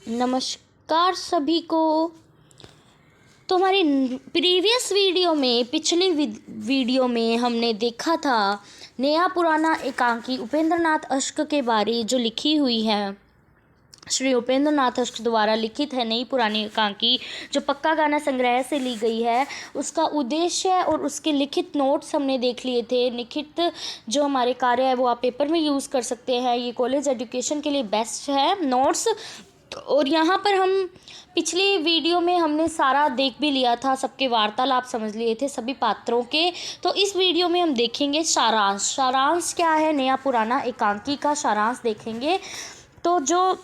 नमस्कार सभी को। तो हमारी प्रीवियस वीडियो में पिछली वीडियो में हमने देखा था नया पुराना एकांकी उपेंद्र नाथ अश्क के बारे जो लिखी हुई है, श्री उपेंद्र नाथ अश्क द्वारा लिखित है नई पुरानी एकांकी जो पक्का गाना संग्रह से ली गई है। उसका उद्देश्य और उसके लिखित नोट्स हमने देख लिए थे। लिखित जो हमारे कार्य है वो आप पेपर में यूज़ कर सकते हैं, ये कॉलेज एजुकेशन के लिए बेस्ट है नोट्स। और यहाँ पर हम पिछली वीडियो में हमने सारा देख भी लिया था, सबके वार्तालाप समझ लिए थे सभी पात्रों के। तो इस वीडियो में हम देखेंगे सारांश। सारांश क्या है, नया पुराना एकांकी का सारांश देखेंगे। तो जो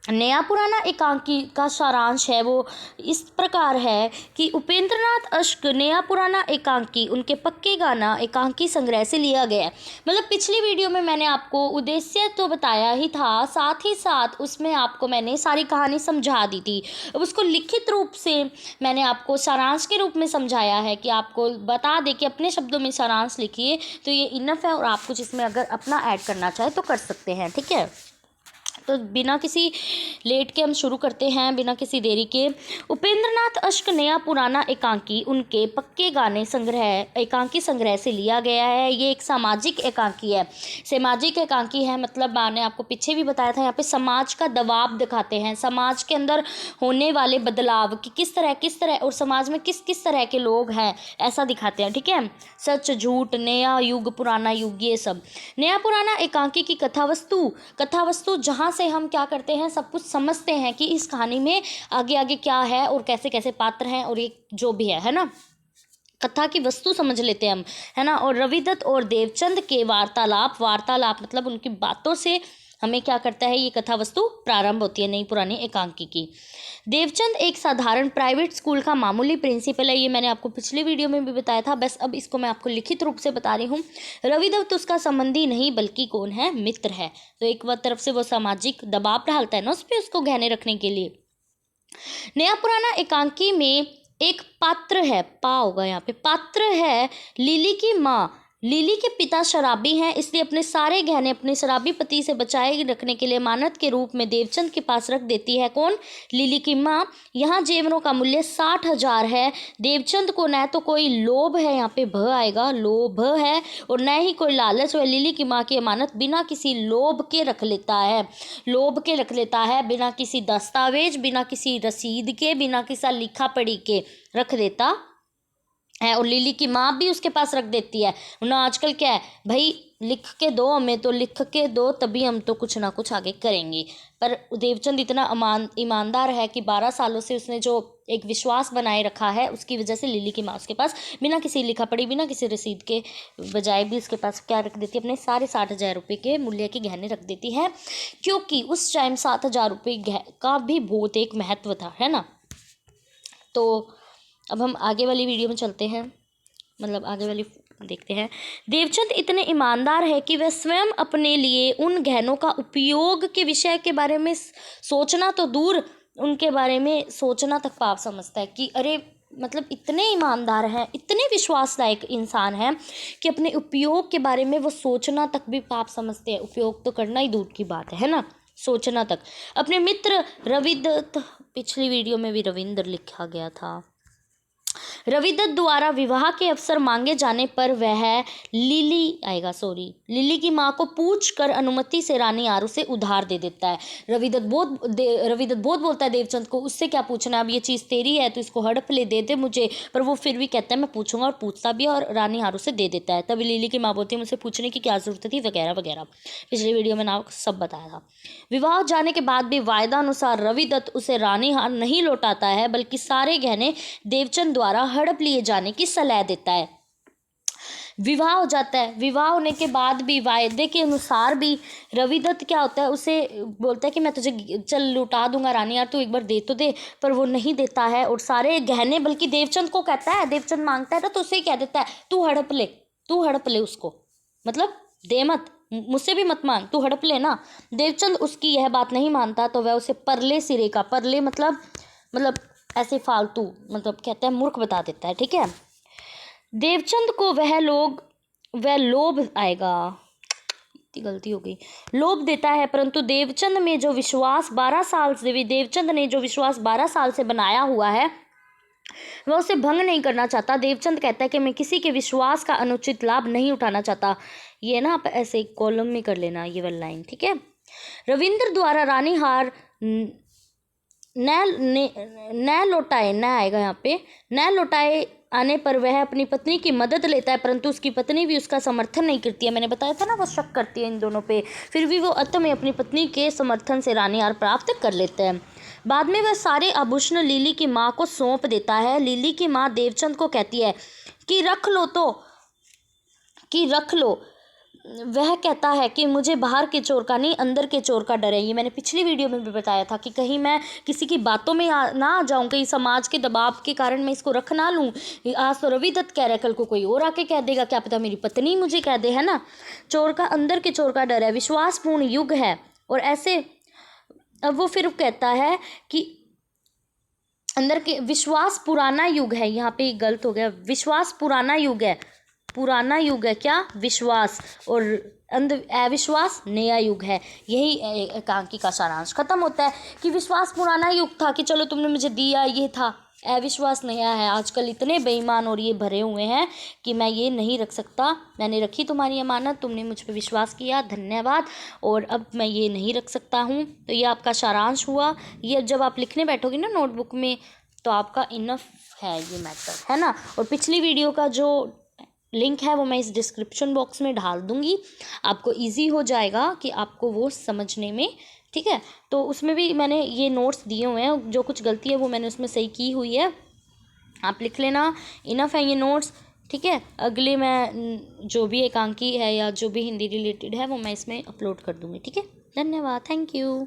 नया पुराना एकांकी का सारांश है वो इस प्रकार है कि उपेंद्र नाथ अश्क नया पुराना एकांकी उनके पक्के गाना एकांकी संग्रह से लिया गया है। मतलब पिछली वीडियो में मैंने आपको उद्देश्य तो बताया ही था, साथ ही साथ उसमें आपको मैंने सारी कहानी समझा दी थी। अब उसको लिखित रूप से मैंने आपको सारांश के रूप में समझाया है कि आपको बता दे कि अपने शब्दों में सारांश लिखिए, तो ये इनफ है। और आप कुछ इसमें अगर अपना ऐड करना चाहे तो कर सकते हैं, ठीक है। तो बिना किसी लेट के हम शुरू करते हैं, बिना किसी देरी के। उपेंद्र नाथ अश्क नया पुराना एकांकी उनके पक्के गाने संग्रह एकांकी संग्रह से लिया गया है। ये एक सामाजिक एकांकी है। सामाजिक एकांकी है मतलब मैंने आपको पीछे भी बताया था, यहाँ पे समाज का दबाव दिखाते हैं, समाज के अंदर होने वाले बदलाव कि किस तरह और समाज में किस किस तरह के लोग हैं ऐसा दिखाते हैं, ठीक है। सच झूठ, नया युग पुराना युग, ये सब। नया पुराना एकांकी की कथा वस्तु जहाँ से हम क्या करते हैं, सब कुछ समझते हैं कि इस कहानी में आगे आगे क्या है और कैसे कैसे पात्र हैं और ये जो भी है ना, कथा की वस्तु समझ लेते हैं हम, है ना। और रविदत्त और देवचंद के वार्तालाप मतलब उनकी बातों से हमें क्या करता है, ये कथा वस्तु प्रारंभ होती है नई पुरानी एकांकी की। देवचंद एक साधारण प्राइवेट स्कूल का मामूली प्रिंसिपल है, ये मैंने आपको पिछली वीडियो में भी बताया था, बस अब इसको मैं आपको लिखित रूप से बता रही हूँ। रविदत्त उसका संबंधी नहीं बल्कि कौन है, मित्र है। तो एक तरफ से वो सामाजिक दबाव डालता है ना उस पर, उसको गहने रखने के लिए। नया पुराना एकांकी में एक पात्र है, पा होगा यहाँ पे, पात्र है लिली की माँ। लिली के पिता शराबी हैं, इसलिए अपने सारे गहने अपने शराबी पति से बचाए रखने के लिए मानत के रूप में देवचंद के पास रख देती है। कौन, लिली की माँ। यहाँ जेवरों का मूल्य 60,000 है। देवचंद को न तो कोई लोभ है, यहाँ पे भ आएगा, लोभ है, और न ही कोई लालच। वह लिली की माँ की अमानत बिना किसी लोभ के रख लेता है, बिना किसी दस्तावेज, बिना किसी रसीद के, बिना किसी लिखा पढ़ी के रख देता है। और लिली की माँ भी उसके पास रख देती है ना। आजकल क्या है भाई, लिख के दो हमें, तो लिख के दो तभी हम तो कुछ ना कुछ आगे करेंगे। पर देवचंद इतना ईमानदार है कि 12 सालों से उसने जो एक विश्वास बनाए रखा है, उसकी वजह से लिली की माँ उसके पास बिना किसी लिखा पढ़ी, बिना किसी रसीद के बजाय भी उसके पास क्या रख देती है, अपने सारे 60,000 रुपये के मूल्य के गहने रख देती है। क्योंकि उस टाइम 7,000 रुपये का भी बहुत एक महत्व था, है ना। तो अब हम आगे वाली वीडियो में चलते हैं, मतलब आगे वाली देखते हैं। देवचंद इतने ईमानदार है कि वह स्वयं अपने लिए उन गहनों का उपयोग के विषय के बारे में सोचना तो दूर, उनके बारे में सोचना तक पाप समझता है कि अरे मतलब इतने ईमानदार हैं, इतने विश्वासदायक इंसान हैं कि अपने उपयोग के बारे में वो सोचना तक भी पाप समझते हैं। उपयोग तो करना ही दूर की बात है ना, सोचना तक। अपने मित्र रविदत्त, पिछली वीडियो में भी रविंद्र लिखा गया था, रविदत्त द्वारा विवाह के अवसर मांगे जाने पर वह लिली की माँ को पूछ कर अनुमति से रानी आरू से उधार दे देता है। रविदत्त बहुत बोलता है देवचंद को, उससे क्या पूछना, अब ये चीज़ तेरी है तो इसको हड़प ले, दे दे मुझे। पर वो फिर भी कहता है मैं पूछूंगा, और पूछता भी है और रानी आरू से दे देता है। तभी लिली की माँ बोलती है मुझसे पूछने की क्या जरूरत थी, वगैरह वगैरह। पिछली वीडियो में ना सब बताया था। विवाह जाने के बाद भी वायदा अनुसार रविदत्त उसे रानी हार नहीं लौटाता है, बल्कि सारे गहने देवचंद द्वारा हड़प लिए जाने की सलाह देता है। विवाह हो जाता है। विवाह होने के बाद भी वायदे के अनुसार भी रविदत्त क्या होता है, उसे बोलता है कि मैं तुझे चल लुटा दूंगा रानी यार, तू एक बार दे तो दे। पर वो नहीं देता है और सारे गहने, बल्कि देवचंद को कहता है, देवचंद मांगता है तो उसे ही कह देता है तू हड़प ले उसको, मतलब दे मत, मुझसे भी मत मांग, तू हड़प ले ना। देवचंद उसकी यह बात नहीं मानता, तो वह उसे परले सिरे का, परले मतलब ऐसे फालतू, मतलब कहते हैं मूर्ख बता देता है, ठीक है। देवचंद को वह लोभ आएगा, इतनी गलती हो गई। लोभ देता है, परंतु देवचंद ने जो विश्वास 12 साल से बनाया हुआ है वह उसे भंग नहीं करना चाहता। देवचंद कहता है कि मैं किसी के विश्वास का अनुचित लाभ नहीं उठाना चाहता। ये ना आप ऐसे कॉलम में कर लेना ये वाली लाइन, ठीक है। रविंद्र द्वारा रानी हार न लौटाए न आएगा यहाँ पे, न लौटाए आने पर वह अपनी पत्नी की मदद लेता है, परंतु उसकी पत्नी भी उसका समर्थन नहीं करती है। मैंने बताया था ना वो शक करती है इन दोनों पे। फिर भी वो अंत में अपनी पत्नी के समर्थन से रानी हार प्राप्त कर लेते हैं। बाद में वह सारे आभूषण लिली की माँ को सौंप देता है। लिली की माँ देवचंद को कहती है कि रख लो। वह कहता है कि मुझे बाहर के चोर का नहीं अंदर के चोर का डर है। ये मैंने पिछली वीडियो में भी बताया था कि कहीं मैं किसी की बातों में ना आ जाऊं, कहीं समाज के दबाव के कारण मैं इसको रख ना लूं। आज तो रवि दत्त कह रहा है, कल को कोई और आके कह देगा, क्या पता मेरी पत्नी मुझे कह दे, है ना। चोर का अंदर के चोर का डर है, विश्वासपूर्ण युग है। और ऐसे अब वो फिर कहता है कि अंदर के विश्वास पुराना युग है। यहाँ पे गलत हो गया, विश्वास पुराना युग है। पुराना युग है क्या? विश्वास, और अविश्वास नया युग है। यही एकांकी का सारांश खत्म होता है कि विश्वास पुराना युग था कि चलो तुमने मुझे दिया, ये था। अविश्वास नया है। आजकल इतने बेईमान और ये भरे हुए हैं कि मैं ये नहीं रख सकता। मैंने रखी तुम्हारी अमानत, तुमने मुझ पर विश्वास किया, धन्यवाद, और अब मैं ये नहीं रख सकता हूँ। तो ये आपका सारांश हुआ। ये जब आप लिखने बैठोगे ना नोटबुक में तो आपका इनफ है ये मैटर, है ना। और पिछली वीडियो का जो लिंक है वो मैं इस डिस्क्रिप्शन बॉक्स में डाल दूँगी। आपको इजी हो जाएगा कि आपको वो समझने में, ठीक है। तो उसमें भी मैंने ये नोट्स दिए हुए हैं, जो कुछ गलती है वो मैंने उसमें सही की हुई है, आप लिख लेना। इनफ है ये नोट्स, ठीक है। अगले मैं जो भी एकांकी है या जो भी हिंदी रिलेटेड है वो मैं इसमें अपलोड कर दूँगी, ठीक है। धन्यवाद, थैंक यू।